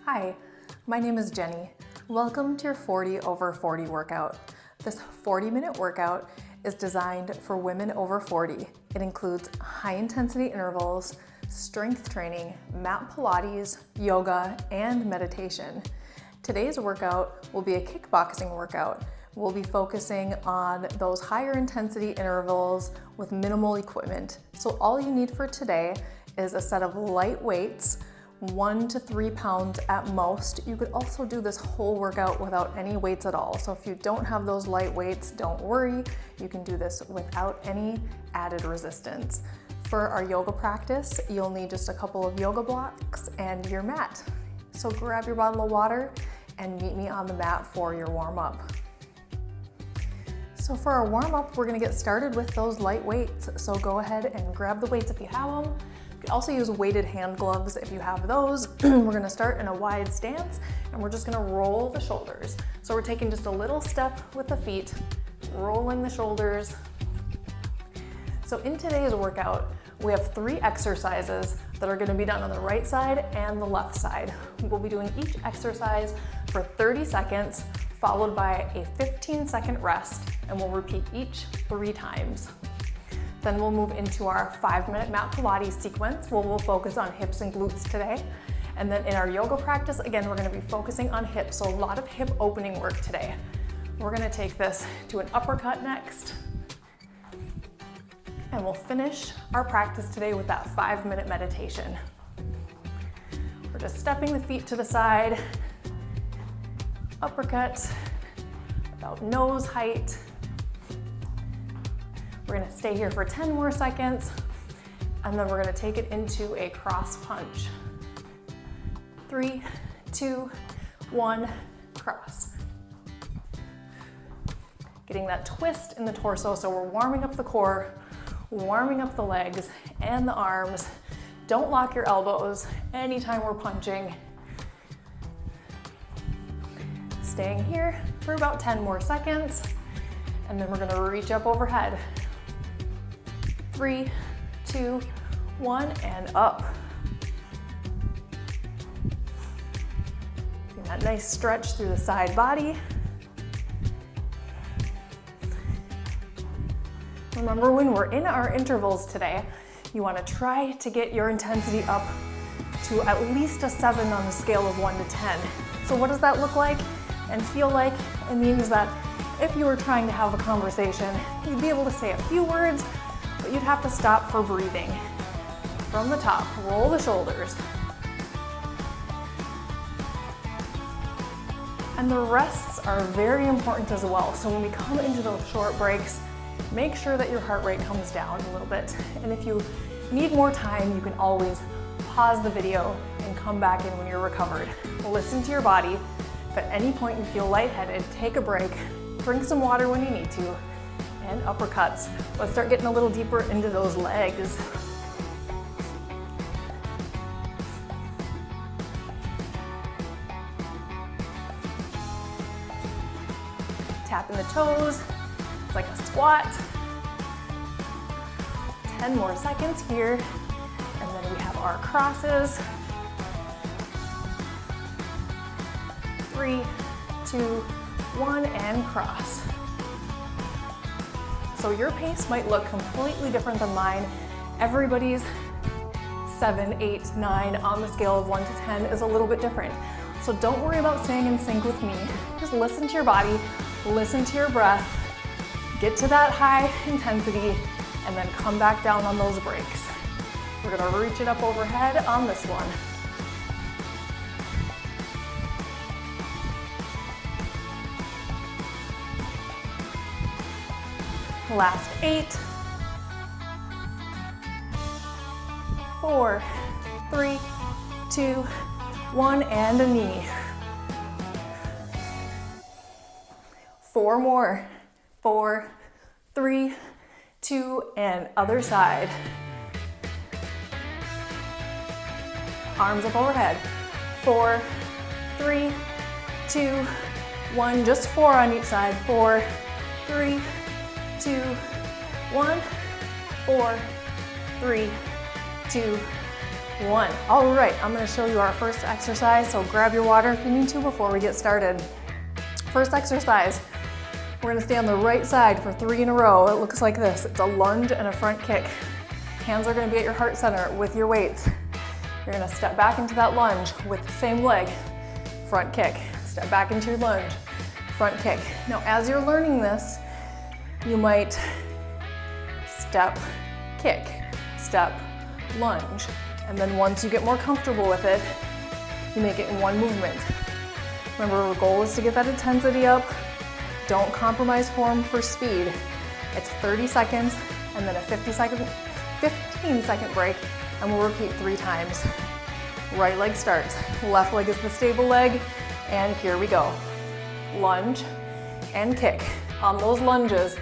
Hi, my name is Jenny. Welcome to your 40 over 40 workout. This 40-minute workout is designed for women over 40. It includes high intensity intervals, strength training, mat Pilates, yoga, and meditation. Today's workout will be a kickboxing workout. We'll be focusing on those higher intensity intervals with minimal equipment. So all you need for today is a set of light weights, 1 to 3 pounds at most. You could also do this whole workout without any weights at all. So if you don't have those light weights, don't worry. You can do this without any added resistance. For our yoga practice, you'll need just a couple of yoga blocks and your mat. So grab your bottle of water and meet me on the mat for your warm-up. So for our warm-up, we're gonna get started with those light weights. So go ahead and grab the weights if you have them. You can also use weighted hand gloves if you have those. We're gonna start in a wide stance and we're just gonna roll the shoulders. So we're taking just a little step with the feet, rolling the shoulders. So in today's workout, we have 3 exercises that are gonna be done on the right side and the left side. We'll be doing each exercise for 30 seconds, followed by a 15-second rest, and we'll repeat each 3 times. Then we'll move into our 5-minute mat Pilates sequence where we'll focus on hips and glutes today. And then in our yoga practice, again, we're gonna be focusing on hips, so a lot of hip opening work today. We're gonna take this to an uppercut next. And we'll finish our practice today with that 5-minute meditation. We're just stepping the feet to the side, uppercut, about nose height. We're gonna stay here for 10 more seconds, and then we're gonna take it into a cross punch. 3, 2, 1, cross. Getting that twist in the torso, so we're warming up the core, warming up the legs and the arms. Don't lock your elbows anytime we're punching. Staying here for about 10 more seconds, and then we're gonna reach up overhead. 3, 2, 1, and up. Getting that nice stretch through the side body. Remember, when we're in our intervals today, you want to try to get your intensity up to at least a 7 on the scale of 1 to 10. So what does that look like and feel like? It means that if you were trying to have a conversation, you'd be able to say a few words, but you'd have to stop for breathing. From the top, roll the shoulders. And the rests are very important as well. So when we come into those short breaks, make sure that your heart rate comes down a little bit. And if you need more time, you can always pause the video and come back in when you're recovered. Listen to your body. If at any point you feel lightheaded, take a break, drink some water when you need to, and uppercuts. Let's start getting a little deeper into those legs. Tapping the toes. It's like a squat. 10 more seconds here, and then we have our crosses. 3, 2, 1, and cross. So your pace might look completely different than mine. Everybody's 7, 8, 9 on the scale of 1 to 10 is a little bit different. So don't worry about staying in sync with me. Just listen to your body, listen to your breath, get to that high intensity, and then come back down on those breaks. We're gonna reach it up overhead on this one. Last 8, 4, 3, 2, 1, and a knee. 4 more. 4, 3, 2, and other side. Arms up overhead. 4, 3, 2, 1. Just 4 on each side. 4, 3, 2, 1. 4, 3, 2, 1. All right, I'm gonna show you our first exercise, so grab your water if you need to before we get started. First exercise, we're gonna stay on the right side for 3 in a row. It looks like this. It's a lunge and a front kick. Hands are gonna be at your heart center with your weights. You're gonna step back into that lunge with the same leg, front kick. Step back into your lunge, front kick. Now, as you're learning this, you might step, kick, step, lunge. And then once you get more comfortable with it, you make it in one movement. Remember, our goal is to get that intensity up. Don't compromise form for speed. It's 30 seconds and then a 15-second break, and we'll repeat 3 times. Right leg starts, left leg is the stable leg, and here we go. Lunge and kick. On those lunges,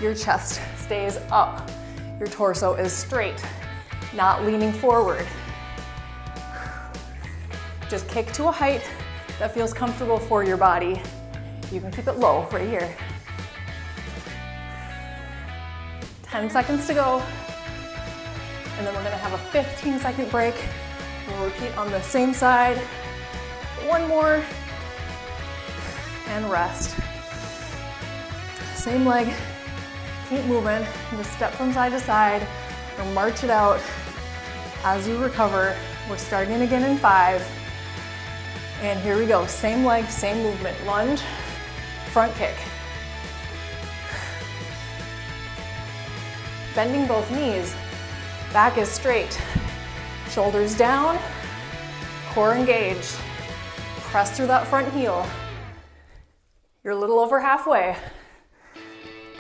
your chest stays up. Your torso is straight, not leaning forward. Just kick to a height that feels comfortable for your body. You can keep it low right here. 10 seconds to go. And then we're gonna have a 15-second break. We'll repeat on the same side. 1 more, and rest. Same leg, keep moving. Just step from side to side or march it out as you recover. We're starting again in 5. And here we go, same leg, same movement. Lunge, front kick. Bending both knees, back is straight. Shoulders down, core engaged. Press through that front heel. You're a little over halfway.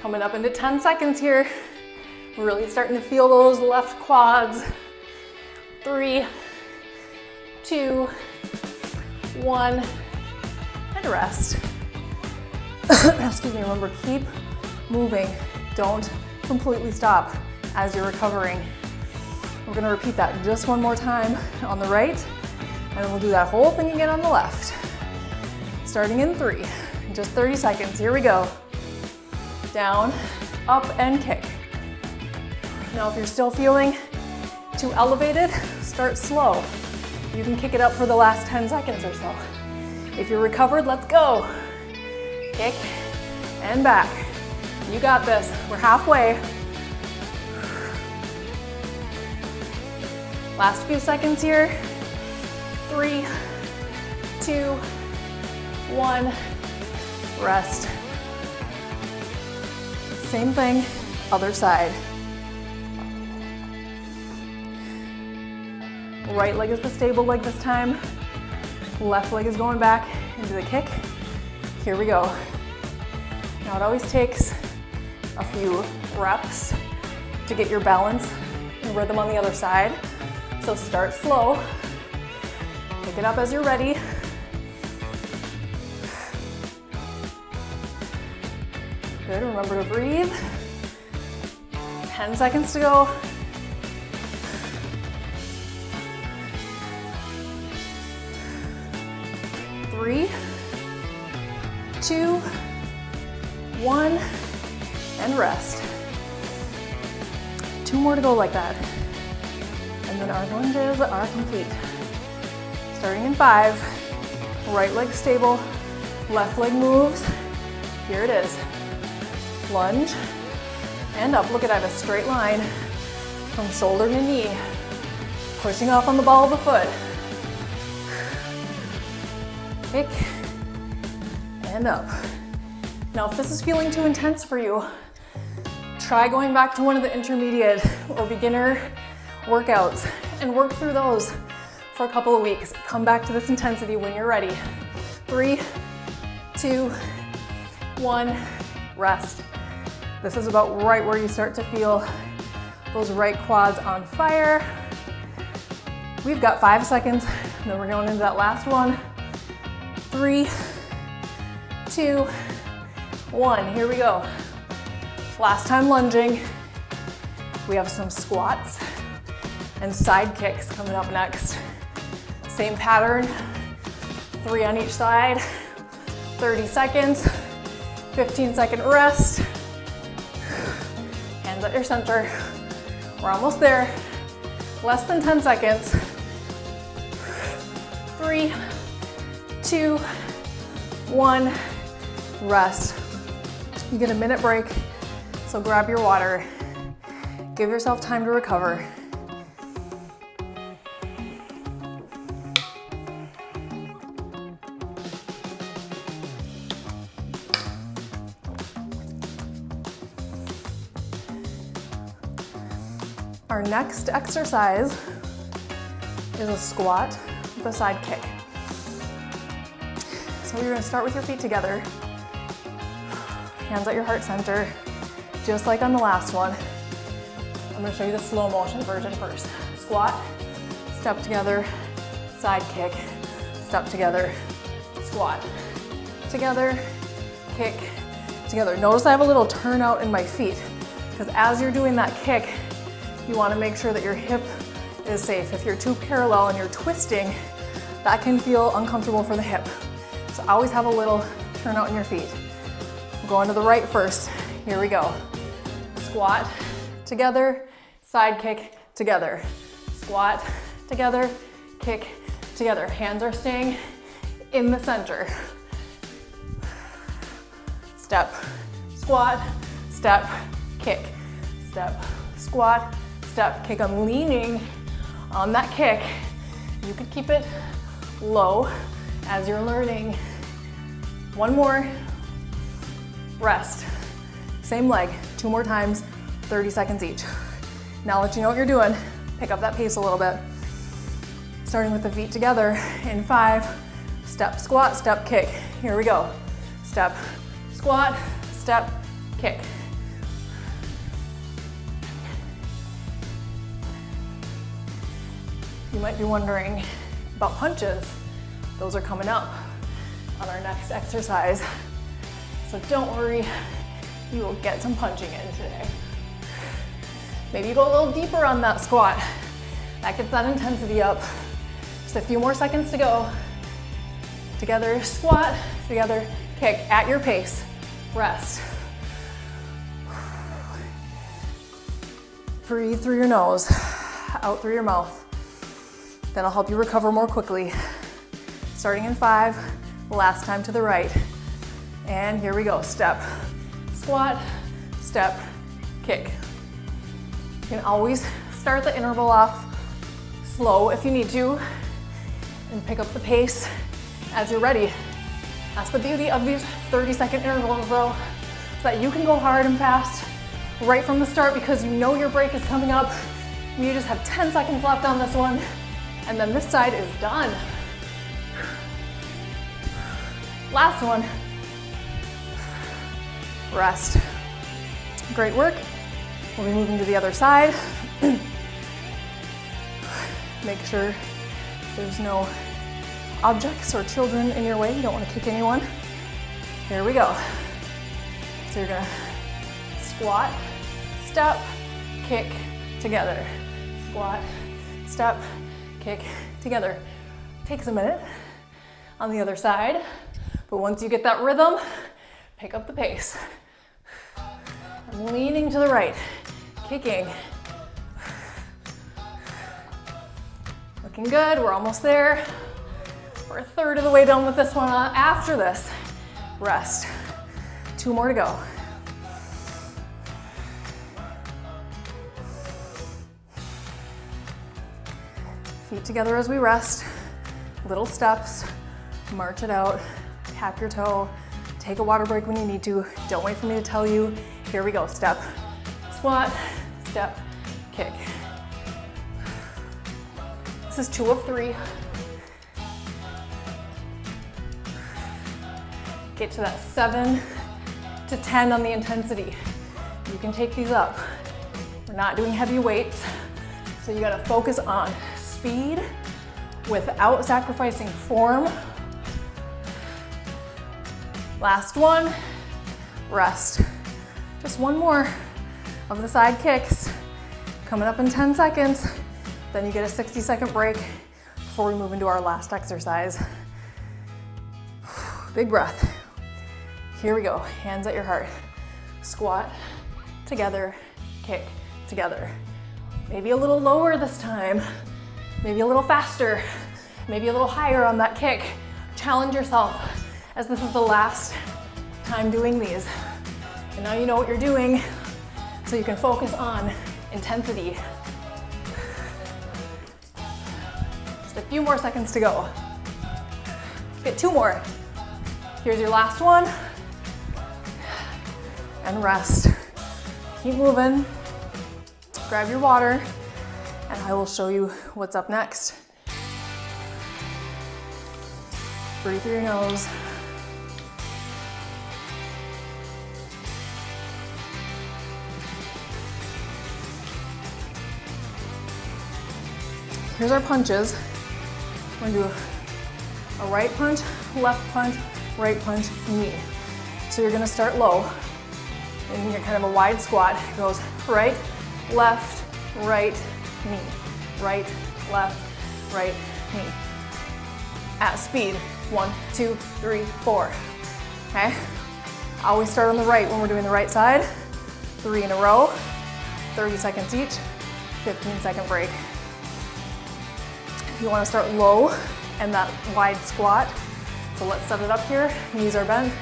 Coming up into 10 seconds here. We're really starting to feel those left quads. 3, 2, 1, and rest. Excuse me, remember, keep moving. Don't completely stop as you're recovering. We're gonna repeat that just one more time on the right, and then we'll do that whole thing again on the left. Starting in 3, just 30 seconds, here we go. Down, up, and kick. Now, if you're still feeling too elevated, start slow. You can kick it up for the last 10 seconds or so. If you're recovered, let's go. Kick and back. You got this. We're halfway. Last few seconds here. 3, 2, 1. Rest. Same thing, other side. Right leg is the stable leg this time. Left leg is going back into the kick. Here we go. Now, it always takes a few reps to get your balance and rhythm on the other side. So start slow. Pick it up as you're ready. Good, remember to breathe. 10 seconds to go. 3, 2, 1, and rest. 2 more to go like that. And then our lunges are complete. Starting in 5, right leg stable, left leg moves. Here it is. Lunge and up. Look at, I have a straight line from shoulder to knee, pushing off on the ball of the foot. Kick and up. Now, if this is feeling too intense for you, try going back to one of the intermediate or beginner workouts and work through those for a couple of weeks. Come back to this intensity when you're ready. 3, 2, 1, rest. This is about right where you start to feel those right quads on fire. We've got 5 seconds, and then we're going into that last one. 3, 2, 1, here we go. Last time lunging. We have some squats and side kicks coming up next. Same pattern, 3 on each side, 30 seconds, 15-second rest. Hands at your center. We're almost there. Less than 10 seconds. 3, 2, 1, rest. You get a minute break, so grab your water. Give yourself time to recover. Our next exercise is a squat with a side kick. So you're gonna start with your feet together, hands at your heart center, just like on the last one. I'm gonna show you the slow motion version first. Squat, step together, side kick, step together, squat, together, kick, together. Notice I have a little turnout in my feet, because as you're doing that kick, you wanna make sure that your hip is safe. If you're too parallel and you're twisting, that can feel uncomfortable for the hip. So always have a little turnout in your feet. Going to the right first. Here we go. Squat, together, side kick, together. Squat, together, kick, together. Hands are staying in the center. Step, squat, step, kick, step, squat, step, kick. I'm leaning on that kick. You could keep it low as you're learning. One more, rest. Same leg, 2 more times, 30 seconds each. Now that you know what you're doing, pick up that pace a little bit. Starting with the feet together in 5, step, squat, step, kick. Here we go. Step, squat, step, kick. You might be wondering about punches. Those are coming up on our next exercise. So don't worry, you will get some punching in today. Maybe you go a little deeper on that squat. That gets that intensity up. Just a few more seconds to go. Together, squat, together, kick at your pace. Rest. Breathe through your nose, out through your mouth. That'll help you recover more quickly. Starting in 5, last time to the right. And here we go, step, squat, step, kick. You can always start the interval off slow if you need to, and pick up the pace as you're ready. That's the beauty of these 30-second intervals though, so that you can go hard and fast right from the start because you know your break is coming up. You just have 10 seconds left on this one, and then this side is done. Last one. Rest. Great work. We'll be moving to the other side. Make sure there's no objects or children in your way. You don't want to kick anyone. Here we go. So you're gonna squat, step, kick, together. Squat, step, kick, together. Takes a minute on the other side, but once you get that rhythm, pick up the pace. I'm leaning to the right, kicking. Looking good, we're almost there. We're a third of the way done with this one. After this, rest. 2 more to go. Feet together as we rest. Little steps, march it out, tap your toe, take a water break when you need to. Don't wait for me to tell you. Here we go, step, squat, step, kick. This is 2 of 3. Get to that 7 to 10 on the intensity. You can take these up. We're not doing heavy weights, so you gotta focus on speed without sacrificing form. Last one, rest. Just one more of the side kicks. Coming up in 10 seconds. Then you get a 60-second break before we move into our last exercise. Big breath. Here we go, hands at your heart. Squat, together, kick, together. Maybe a little lower this time. Maybe a little faster. maybe a little higher on that kick. Challenge yourself, as this is the last time doing these. And now you know what you're doing, so you can focus on intensity. Just a few more seconds to go. Let's get 2 more. Here's your last one. And rest. Keep moving. Grab your water, and I will show you what's up next. Breathe through your nose. Here's our punches. We're gonna do a right punch, left punch, right punch, knee. So you're gonna start low, and you're kind of a wide squat. It goes right, left, right, knee. Right, left, right, knee. At speed. 1, 2, 3, 4. Okay? Always start on the right when we're doing the right side. 3 in a row, 30 seconds each, 15-second break. You want to start low and that wide squat. So let's set it up here. Knees are bent,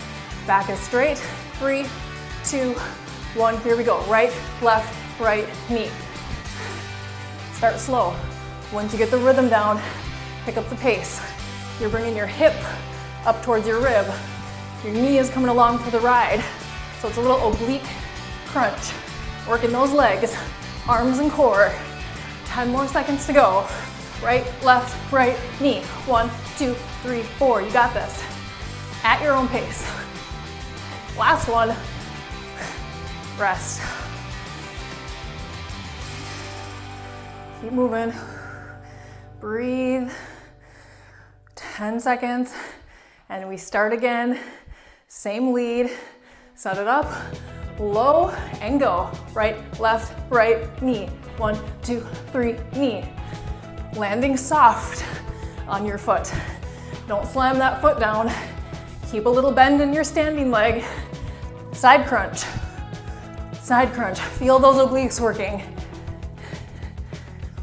back is straight. 3, 2, 1, here we go. Right, left, right, knee. Start slow. Once you get the rhythm down, pick up the pace. You're bringing your hip up towards your rib. Your knee is coming along for the ride. So it's a little oblique crunch. Working those legs, arms and core. 10 more seconds to go. Right, left, right, knee. 1, 2, 3, 4. You got this. At your own pace. Last one. Rest. Keep moving. Breathe. 10 seconds. And we start again. Same lead. Set it up. Low and go. Right, left, right, knee. 1, 2, 3, knee. Landing soft on your foot. Don't slam that foot down. Keep a little bend in your standing leg. Side crunch. Side crunch. Feel those obliques working.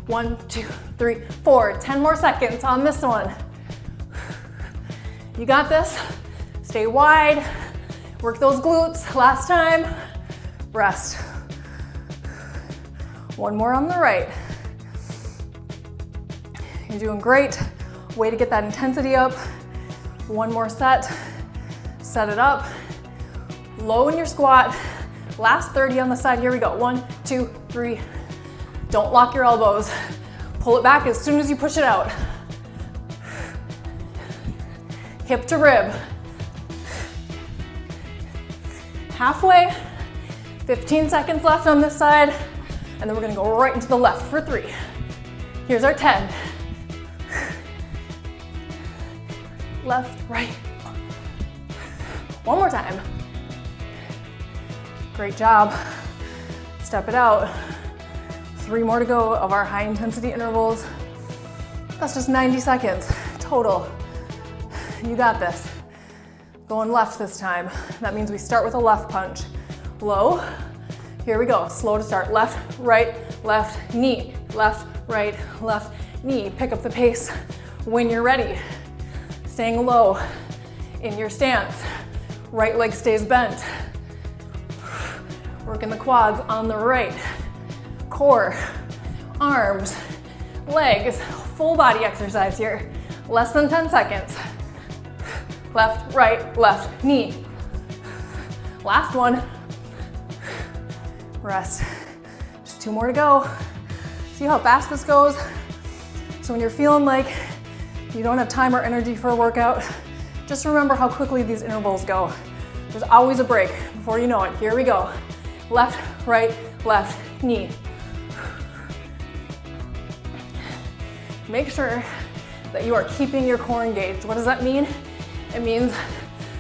1, 2, 3, 4. 10 more seconds on this one. You got this. Stay wide. Work those glutes. Last time. Rest. One more on the right. You're doing great. Way to get that intensity up. One more set. Set it up. Low in your squat. Last 30 on the side. Here we go. 1, 2, 3. Don't lock your elbows. Pull it back as soon as you push it out. Hip to rib. Halfway. 15 seconds left on this side. And then we're gonna go right into the left for 3. Here's our 10. Left, right. One more time. Great job. Step it out. 3 more to go of our high intensity intervals. That's just 90 seconds total. You got this. Going left this time. That means we start with a left punch. Low. Here we go. Slow to start. Left, right, left, knee. Left, right, left, knee. Pick up the pace when you're ready. Staying low in your stance. Right leg stays bent. Working the quads on the right. Core, arms, legs. Full body exercise here. Less than 10 seconds. Left, right, left, knee. Last one. Rest. Just 2 more to go. See how fast this goes? So when you're feeling like you don't have time or energy for a workout, just remember how quickly these intervals go. There's always a break before you know it. Here we go. Left, right, left, knee. Make sure that you are keeping your core engaged. What does that mean? It means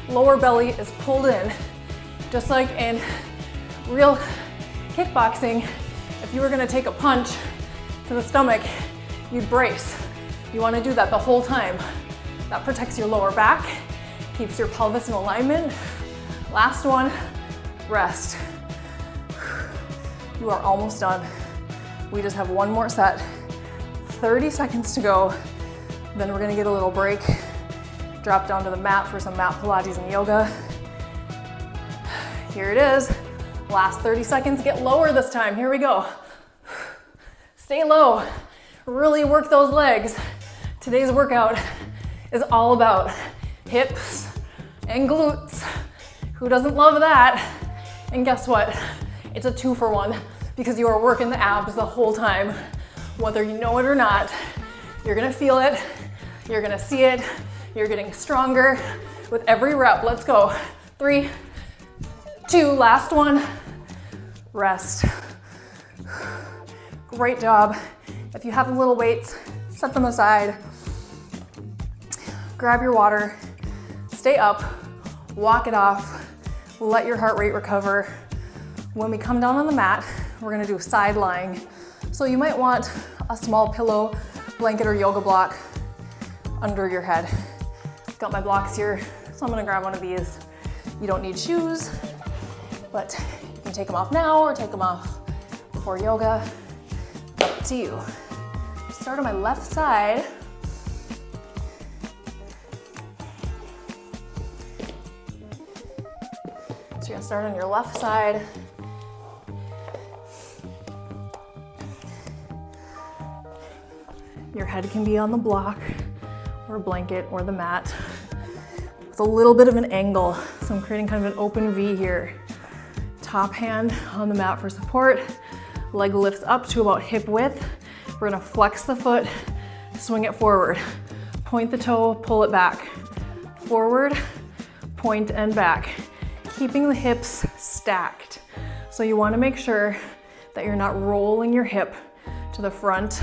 lower belly is pulled in. Just like in real kickboxing, if you were gonna take a punch to the stomach, you'd brace. You wanna do that the whole time. That protects your lower back, keeps your pelvis in alignment. Last one, rest. You are almost done. We just have one more set. 30 seconds to go. Then we're gonna get a little break. Drop down to the mat for some mat Pilates and yoga. Here it is. Last 30 seconds, get lower this time. Here we go. Stay low. Really work those legs. Today's workout is all about hips and glutes. Who doesn't love that? And guess what? It's a 2-for-1 because you are working the abs the whole time. Whether you know it or not, you're gonna feel it, you're gonna see it, you're getting stronger with every rep. Let's go. 3, 2, last one. Rest. Great job. If you have little weights, set them aside. Grab your water, stay up, walk it off, let your heart rate recover. When we come down on the mat, we're gonna do side lying. So you might want a small pillow, blanket, or yoga block under your head. Got my blocks here, so I'm gonna grab one of these. You don't need shoes, but you can take them off now or take them off before yoga. Up to you. Start on my left side. So you're gonna start on your left side. Your head can be on the block or blanket or the mat with a little bit of an angle. So I'm creating kind of an open V here. Top hand on the mat for support. Leg lifts up to about hip width. We're gonna flex the foot, swing it forward. Point the toe, pull it back. Forward, point and back. Keeping the hips stacked. So you wanna make sure that you're not rolling your hip to the front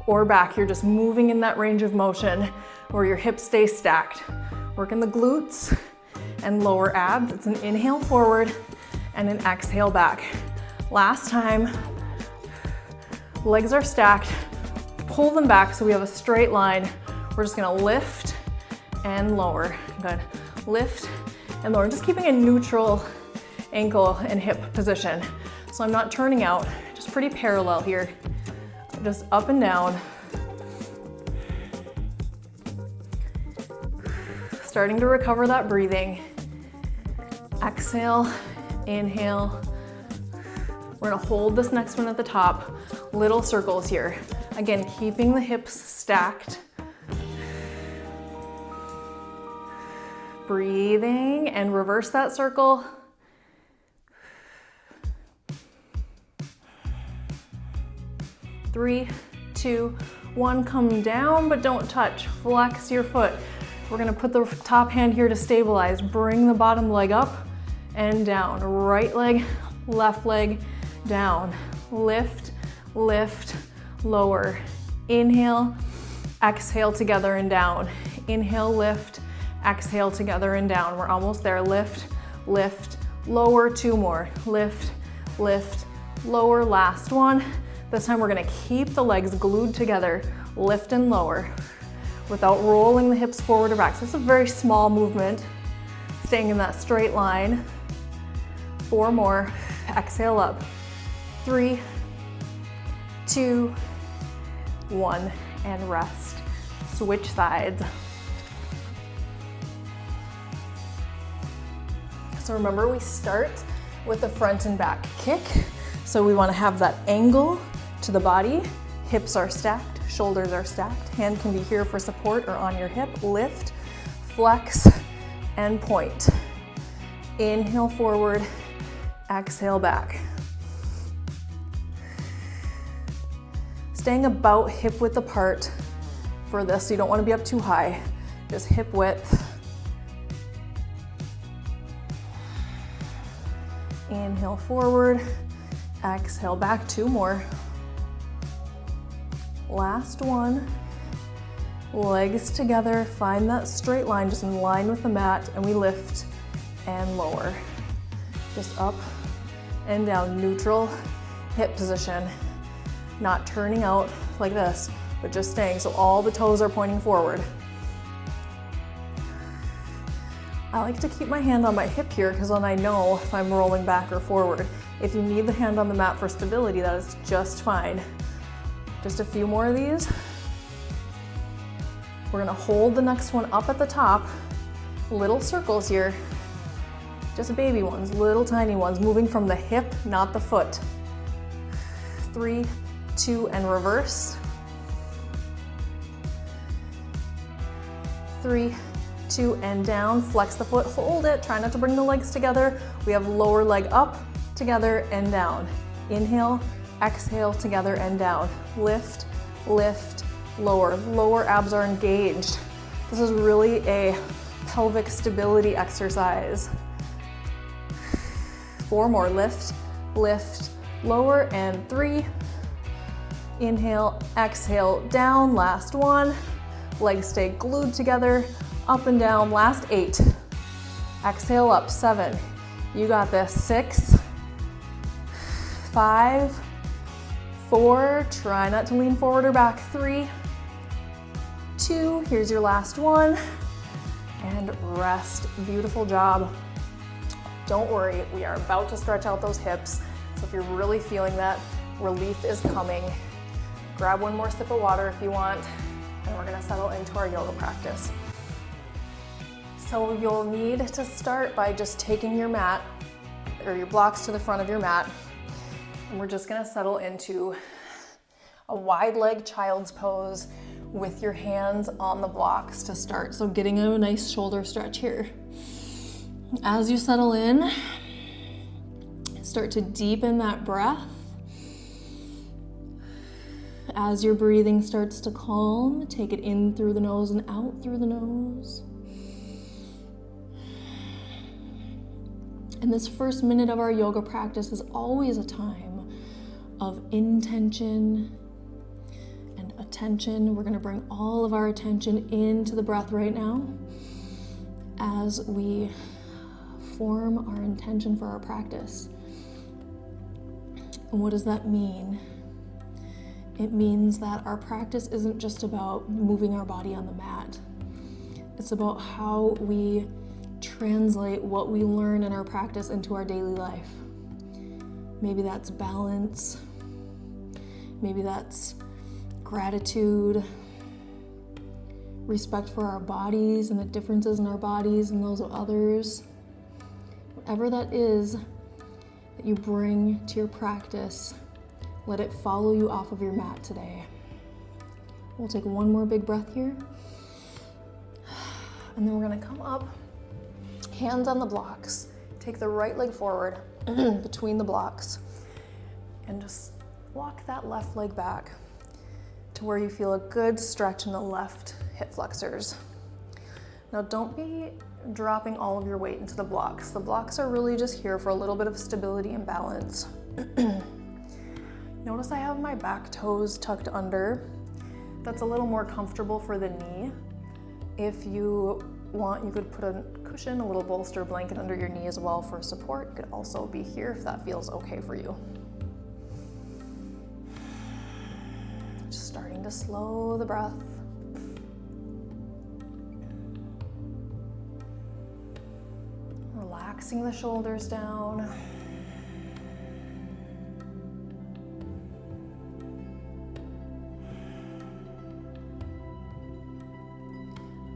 or back. You're just moving in that range of motion where your hips stay stacked. Working the glutes and lower abs. It's an inhale forward and an exhale back. Last time. Legs are stacked, pull them back so we have a straight line. We're just gonna lift and lower. Good. Lift and lower. Just keeping a neutral ankle and hip position. So I'm not turning out, just pretty parallel here. Just up and down. Starting to recover that breathing. Exhale, inhale. We're gonna hold this next one at the top. Little circles here. Again, keeping the hips stacked. Breathing and reverse that circle. Three, 2, 1, come down, but don't touch. Flex your foot. We're gonna put the top hand here to stabilize. Bring the bottom leg up and down. Right leg, left leg, down. Lift, lift, lower. Inhale, exhale together and down. Inhale, lift, exhale together and down. We're almost there. Lift, lift, lower. 2 more. Lift, lift, lower. Last one. This time we're gonna keep the legs glued together. Lift and lower without rolling the hips forward or back. So it's a very small movement. Staying in that straight line. 4 more. Exhale up. 3, 2, 1, and rest. Switch sides. So remember, we start with the front and back kick. So we want to have that angle to the body. Hips are stacked, shoulders are stacked. Hand can be here for support or on your hip. Lift, flex, and point. Inhale forward, exhale back. Staying about hip width apart for this, so you don't want to be up too high. Just hip width. Inhale forward, exhale back. 2 more. Last one. Legs together, find that straight line, just in line with the mat, and we lift and lower. Just up and down, neutral hip position. Not turning out like this, but just staying, so all the toes are pointing forward. I like to keep my hand on my hip here because then I know if I'm rolling back or forward. If you need the hand on the mat for stability, that is just fine. Just a few more of these. We're gonna hold the next one up at the top, little circles here, just baby ones, little tiny ones, moving from the hip, not the foot. 3, 2, and reverse. 3, 2, and down. Flex the foot, hold it. Try not to bring the legs together. We have lower leg up, together, and down. Inhale, exhale, together, and down. Lift, lift, lower. Lower abs are engaged. This is really a pelvic stability exercise. 4 more. Lift, lift, lower, and 3. Inhale, exhale, down. Last one. Legs stay glued together, up and down. Last 8. Exhale up. 7. You got this. 6, 5, 4. Try not to lean forward or back. 3, 2. Here's your last one. And rest. Beautiful job. Don't worry, we are about to stretch out those hips. So if you're really feeling that, relief is coming. Grab one more sip of water if you want, and we're gonna settle into our yoga practice. So you'll need to start by just taking your mat or your blocks to the front of your mat, and we're just gonna settle into a wide leg child's pose with your hands on the blocks to start. So getting a nice shoulder stretch here. As you settle in, start to deepen that breath. As your breathing starts to calm, take it in through the nose and out through the nose. And this first minute of our yoga practice is always a time of intention and attention. We're going to bring all of our attention into the breath right now as we form our intention for our practice. And what does that mean? It means that our practice isn't just about moving our body on the mat. It's about how we translate what we learn in our practice into our daily life. Maybe that's balance. Maybe that's gratitude, respect for our bodies and the differences in our bodies and those of others. Whatever that is that you bring to your practice, let it follow you off of your mat today. We'll take one more big breath here. And then we're gonna come up, hands on the blocks. Take the right leg forward between the blocks and just walk that left leg back to where you feel a good stretch in the left hip flexors. Now don't be dropping all of your weight into the blocks. The blocks are really just here for a little bit of stability and balance. Notice I have my back toes tucked under. That's a little more comfortable for the knee. If you want, you could put a cushion, a little bolster blanket under your knee as well for support. It could also be here if that feels okay for you. Just starting to slow the breath. Relaxing the shoulders down.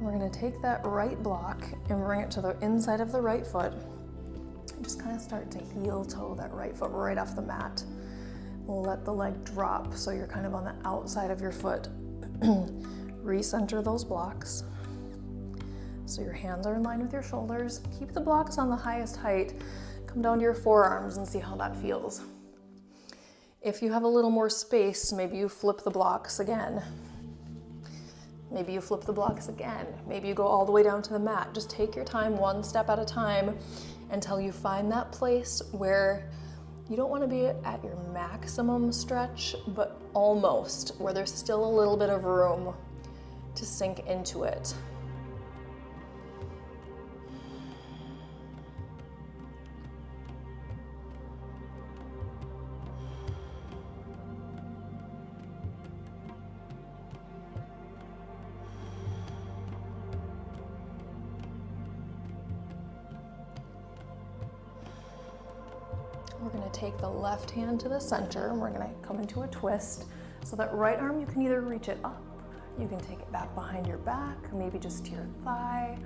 We're going to take that right block and bring it to the inside of the right foot. Just kind of start to heel toe that right foot right off the mat. Let the leg drop so you're kind of on the outside of your foot. Recenter those blocks. So your hands are in line with your shoulders. Keep the blocks on the highest height. Come down to your forearms and see how that feels. If you have a little more space, maybe you flip the blocks again. Maybe you flip the blocks again. Maybe you go all the way down to the mat. Just take your time, one step at a time, until you find that place where you don't want to be at your maximum stretch, but almost, where there's still a little bit of room to sink into it. We're going to take the left hand to the center and we're going to come into a twist. So that right arm, you can either reach it up, You can take it back behind your back, maybe just to your thigh,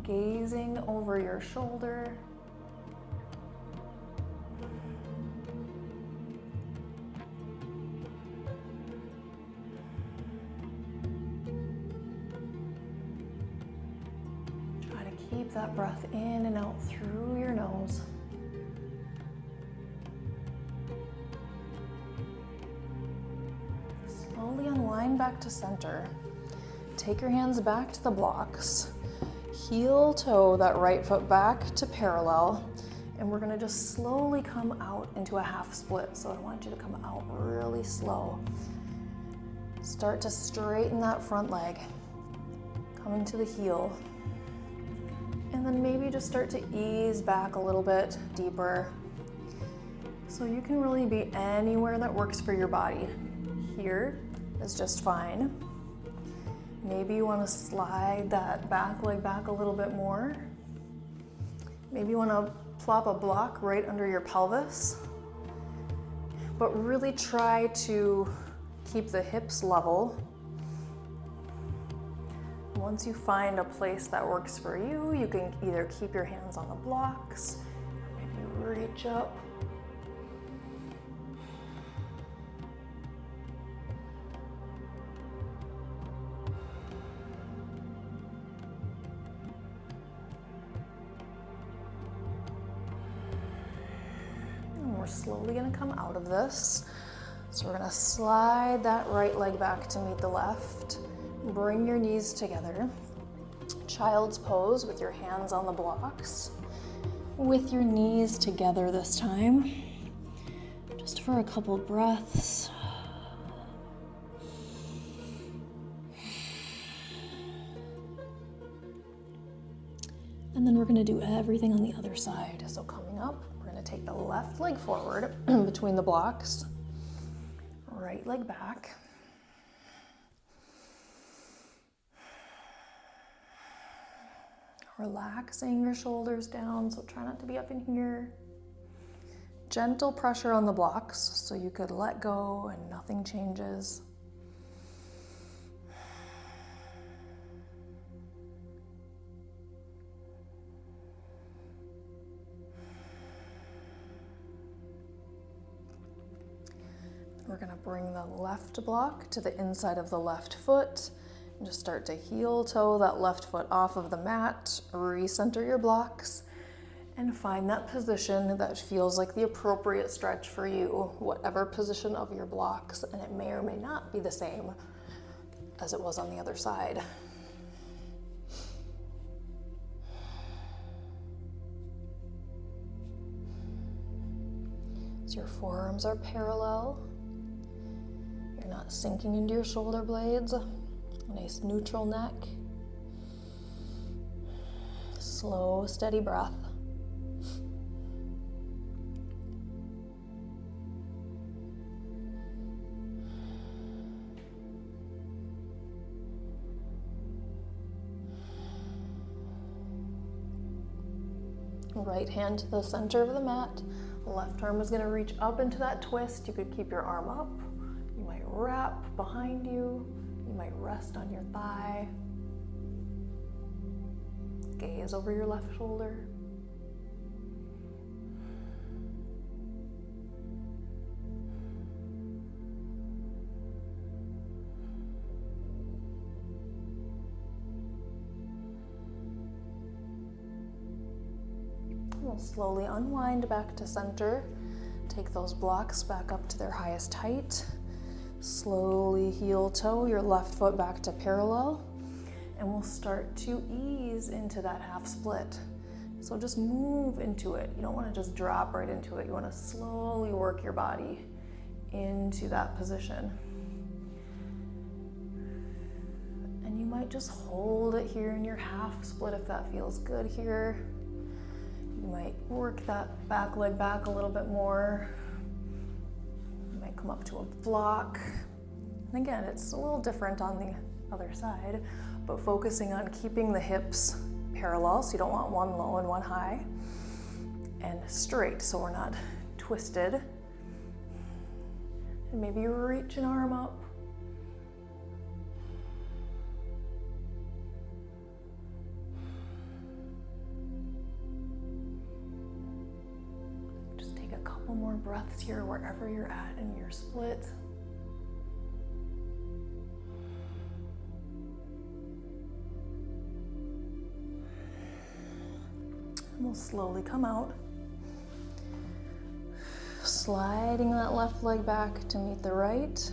gazing over your shoulder. Try to keep that breath in and out through your nose. Slowly unwind back to center. Take your hands back to the blocks. Heel toe that right foot back to parallel. And we're gonna just slowly come out into a half split. So I want you to come out really slow. Start to straighten that front leg. Coming to the heel. And then maybe just start to ease back a little bit deeper. So you can really be anywhere that works for your body. Here is just fine. Maybe you want to slide that back leg back a little bit more. Maybe you want to plop a block right under your pelvis. But really try to keep the hips level. Once you find a place that works for you, you can either keep your hands on the blocks, or maybe reach up. Slowly gonna come out of this. So we're gonna slide that right leg back to meet the left. Bring your knees together. Child's pose with your hands on the blocks. With your knees together this time. Just for a couple breaths. And then we're gonna do everything on the other side. So coming up, take the left leg forward between the blocks, right leg back. Relaxing your shoulders down, so try not to be up in here. Gentle pressure on the blocks, so you could let go and nothing changes. We're gonna bring the left block to the inside of the left foot and just start to heel toe that left foot off of the mat, recenter your blocks, and find that position that feels like the appropriate stretch for you, whatever position of your blocks, and it may or may not be the same as it was on the other side. So your forearms are parallel. You're not sinking into your shoulder blades. Nice neutral neck. Slow, steady breath. Right hand to the center of the mat. Left arm is going to reach up into that twist. You could keep your arm up. You might wrap behind you. You might rest on your thigh. Gaze over your left shoulder. We'll slowly unwind back to center. Take those blocks back up to their highest height. Slowly heel toe your left foot back to parallel. And we'll start to ease into that half split. So just move into it. You don't want to just drop right into it. You want to slowly work your body into that position. And you might just hold it here in your half split if that feels good here. You might work that back leg back a little bit more. You might come up to a block. And again, it's a little different on the other side, but focusing on keeping the hips parallel, so you don't want one low and one high, and straight, so we're not twisted. And maybe you reach an arm up. breaths here wherever you're at in your split. And we'll slowly come out, sliding that left leg back to meet the right.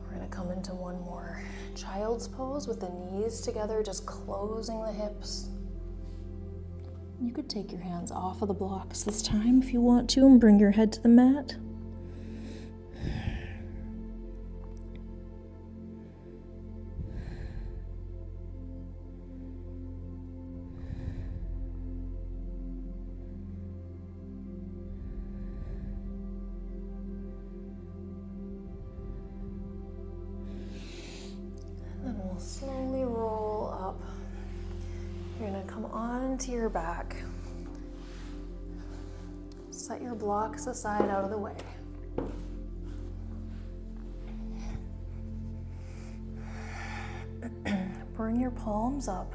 We're gonna come into one more child's pose with the knees together, just closing the hips. You could take your hands off of the blocks this time if you want to and bring your head to the mat. And we'll slowly roll up. You're gonna come onto your back. Set your blocks aside out of the way. Bring your palms up.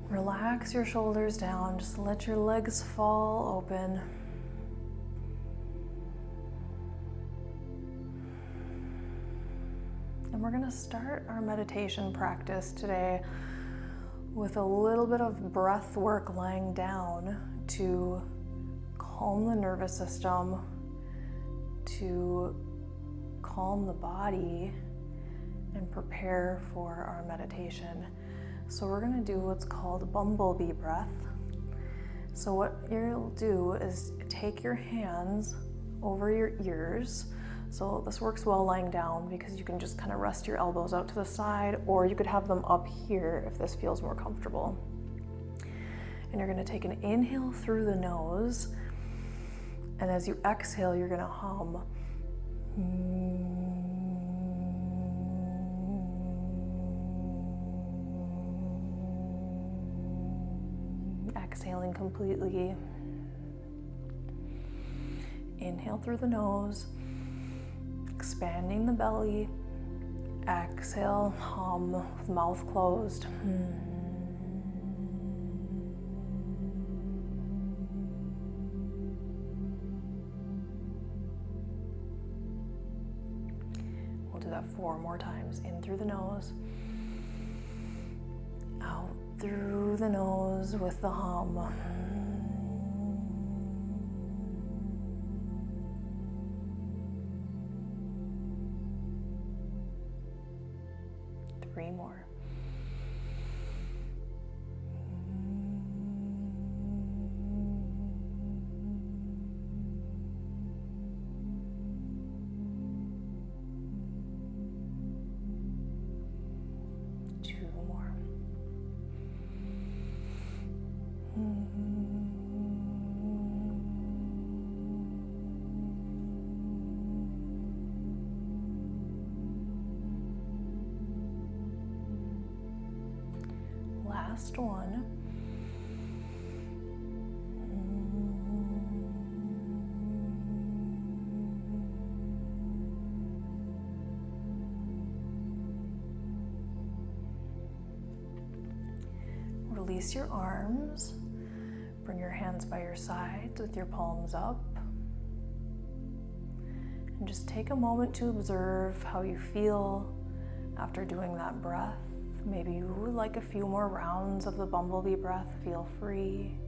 Relax your shoulders down. Just let your legs fall open. And we're gonna start our meditation practice today with a little bit of breath work lying down to calm the nervous system, to calm the body, and prepare for our meditation. So we're gonna do what's called bumblebee breath. So what you'll do is take your hands over your ears. So this works well lying down because you can just kind of rest your elbows out to the side, or you could have them up here if this feels more comfortable. And you're gonna take an inhale through the nose, and as you exhale, you're gonna hum. Exhaling completely. Inhale through the nose, expanding the belly. Exhale, hum with mouth closed. We'll do that 4 more times. In through the nose, out through the nose with the hum. 3 more. Last one. Release your arms. Bring your hands by your sides with your palms up. And just take a moment to observe how you feel after doing that breath. Maybe you would like a few more rounds of the bumblebee breath. Feel free.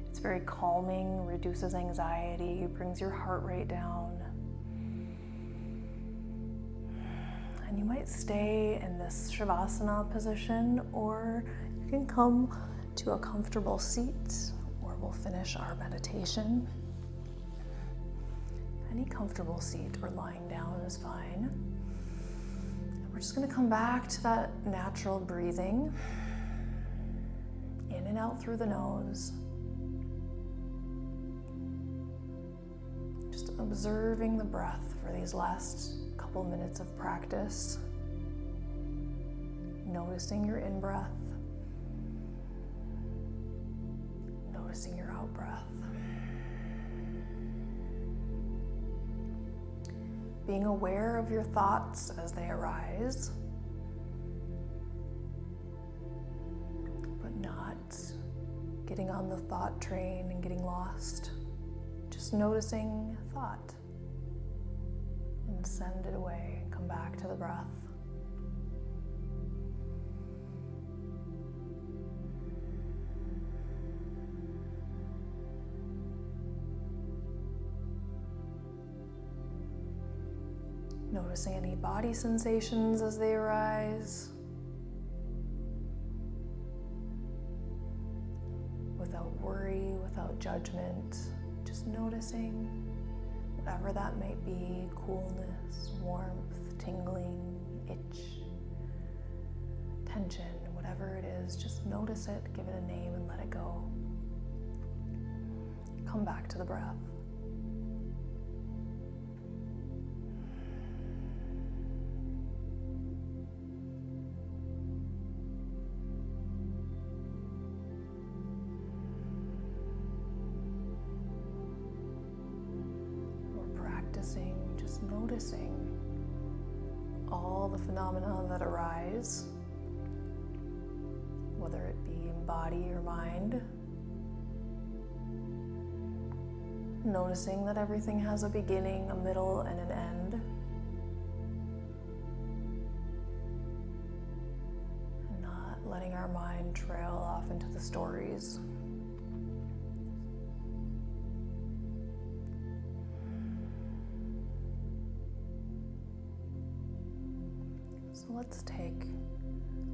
It's very calming, reduces anxiety, brings your heart rate down. And you might stay in this Shavasana position, or you can come to a comfortable seat, or we'll finish our meditation. Any comfortable seat or lying down is fine. We're just going to come back to that natural breathing, in and out through the nose. Just observing the breath for these last couple minutes of practice. Noticing your in-breath, noticing your out-breath. Being aware of your thoughts as they arise, but not getting on the thought train and getting lost. Just noticing thought and send it away. Come back to the breath. Noticing any body sensations as they arise. Without worry, without judgment, just noticing whatever that might be, coolness, warmth, tingling, itch, tension, whatever it is, just notice it, give it a name and let it go. Come back to the breath. Just noticing all the phenomena that arise, whether it be in body or mind. Noticing that everything has a beginning, a middle, and an end. And not letting our mind trail off into the stories. So let's take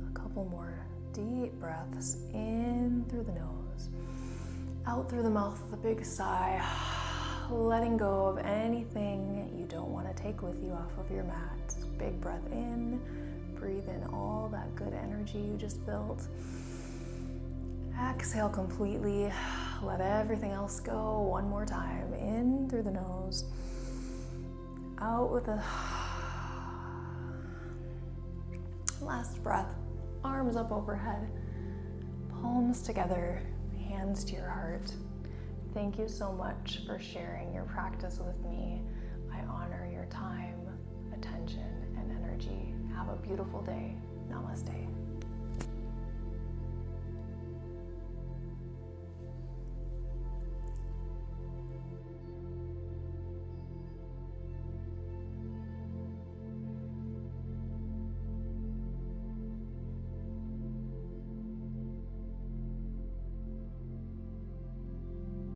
a couple more deep breaths in through the nose, out through the mouth with a big sigh, letting go of anything you don't want to take with you off of your mat. Big breath in, breathe in all that good energy you just built. Exhale completely, let everything else go one more time. In through the nose, out with a last breath, arms up overhead, palms together, hands to your heart. Thank you so much for sharing your practice with me. I honor your time, attention, and energy. Have a beautiful day. Namaste.